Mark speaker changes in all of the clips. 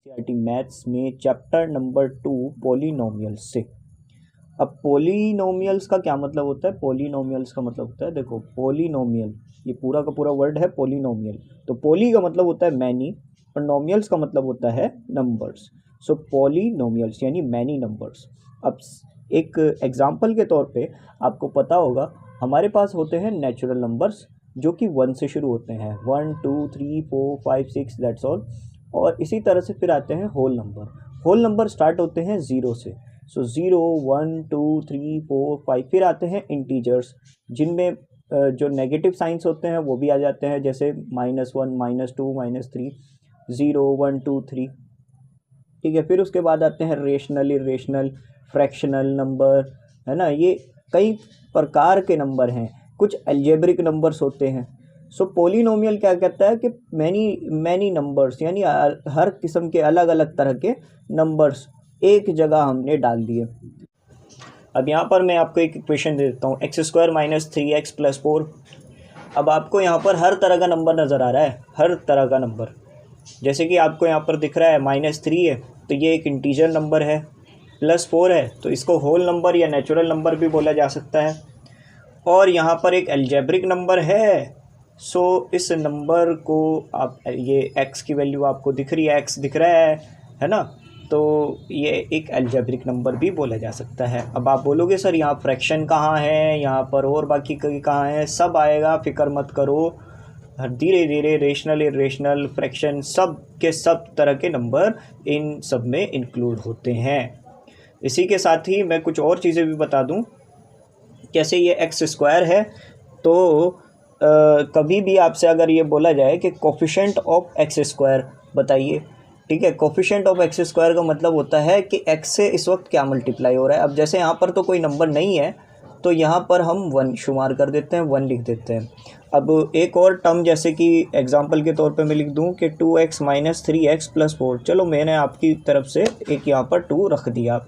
Speaker 1: NCERT maths में chapter number 2 polynomials से। अब पॉलिनोमियल्स का क्या मतलब होता है? पॉलिनोमियल्स का मतलब होता है, देखो पॉलिनोमियल ये पूरा का पूरा वर्ड है पॉलिनोमियल। तो पॉली का मतलब होता है मैनी और नोमियल्स का मतलब होता है नंबर्स। सो पॉलिनोमियल्स यानी मैनी नंबर्स। अब एक एग्जाम्पल के तौर पे आपको पता होगा हमारे पास होते हैं नेचुरल नंबर्स जो कि 1 से शुरू होते हैं, 1 2 3 4 5 6 दैट्स ऑल। और इसी तरह से फिर आते हैं whole number. Whole number start होते हैं 0 से। सो 0 1 2 3 4 5। फिर आते हैं इंटीजर्स जिनमें जो नेगेटिव साइंस होते हैं वो भी आ जाते हैं, जैसे -1 -2 -3 0 1 2 3। ठीक है, फिर उसके बाद आते हैं रेशनल, इरेशनल, फ्रैक्शनल नंबर, है ना। ये कई प्रकार के नंबर हैं, कुछ अलजेब्रिक नंबर्स होते हैं। सो पॉलिनोमियल क्या कहता है कि मैनी नंबर्स यानी हर किस्म के अलग अलग तरह के नंबर्स एक जगह हमने डाल दिए। अब यहाँ पर मैं आपको एक इक्वेशन दे देता हूँ, x² - 3x + 4। अब आपको यहाँ पर हर तरह का नंबर नज़र आ रहा है, हर तरह का नंबर। जैसे कि आपको यहाँ पर दिख रहा है -3 है तो ये एक इंटीजर नंबर है, +4 है तो इसको होल नंबर या नेचुरल नंबर भी बोला जा सकता है। और यहाँ पर एक अलजेब्रिक नंबर है। सो इस नंबर को आप ये x की वैल्यू आपको दिख रही है, x दिख रहा है ना। तो ये एक अलजेब्रिक नंबर भी बोला जा सकता है। अब आप बोलोगे सर यहाँ फ्रैक्शन कहाँ है, यहाँ पर और बाकी कहाँ है? सब आएगा, फिक्र मत करो। धीरे धीरे रेशनल, इरेशनल, फ्रैक्शन सब के सब तरह के नंबर इन सब में इंक्लूड होते हैं। इसी के साथ ही मैं कुछ और चीज़ें भी बता दूं। कैसे ये x² है तो कभी भी आपसे अगर ये बोला जाए कि कोफिशिएंट ऑफ x² बताइए, ठीक है। कोफिशिएंट ऑफ x² का मतलब होता है कि x से इस वक्त क्या मल्टीप्लाई हो रहा है। अब जैसे यहाँ पर तो कोई नंबर नहीं है तो यहाँ पर हम 1 शुमार कर देते हैं, 1 लिख देते हैं। अब एक और टर्म जैसे कि एग्जांपल के तौर पे मैं लिख दूँ कि 2x - 3x + 4। चलो मैंने आपकी तरफ से एक यहाँ पर 2 रख दिया।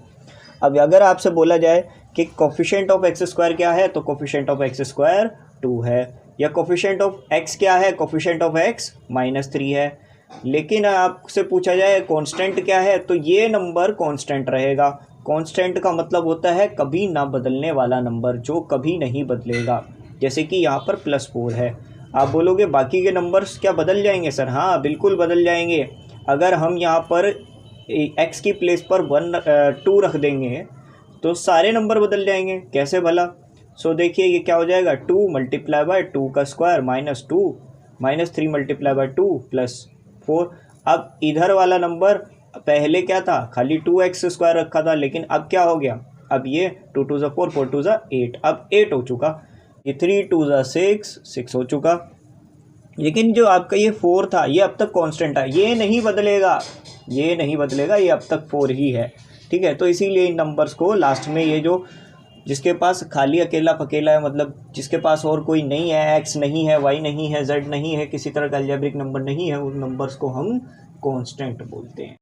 Speaker 1: अब अगर आपसे बोला जाए कि कोफिशिएंट ऑफ x² क्या है, तो कोफिशिएंट ऑफ x² 2 है। या कोफिशिएंट ऑफ x क्या है, कोफिशिएंट ऑफ x -3 है। लेकिन आपसे पूछा जाए कांस्टेंट क्या है, तो ये नंबर कांस्टेंट रहेगा। कांस्टेंट का मतलब होता है कभी ना बदलने वाला नंबर, जो कभी नहीं बदलेगा। जैसे कि यहाँ पर +4 है। आप बोलोगे बाकी के नंबर्स क्या बदल जाएंगे सर? हाँ बिल्कुल बदल जाएंगे। अगर हम यहाँ पर x की प्लेस पर 2 रख देंगे तो सारे नंबर बदल जाएंगे। कैसे भला? सो देखिए ये क्या हो जाएगा, 2 × 2 का स्क्वायर -2 -3 × 2 + 4। अब इधर वाला नंबर पहले क्या था, खाली 2x² रखा था, लेकिन अब क्या हो गया, अब ये 2 2 4 4 2 8, अब 8 हो चुका। ये 3 2 6 6 हो चुका। लेकिन जो आपका ये 4 था ये अब तक कांस्टेंट है, ये नहीं बदलेगा, ये नहीं बदलेगा, ये अब तक 4 ही है। ठीक है, तो इसीलिए इन नंबर्स को लास्ट में ये जो जिसके पास खाली अकेला फकेला है, मतलब जिसके पास और कोई नहीं है, x नहीं है, y नहीं है, z नहीं है, किसी तरह का अलजेब्रिक नंबर नहीं है, उन नंबर्स को हम कांस्टेंट बोलते हैं।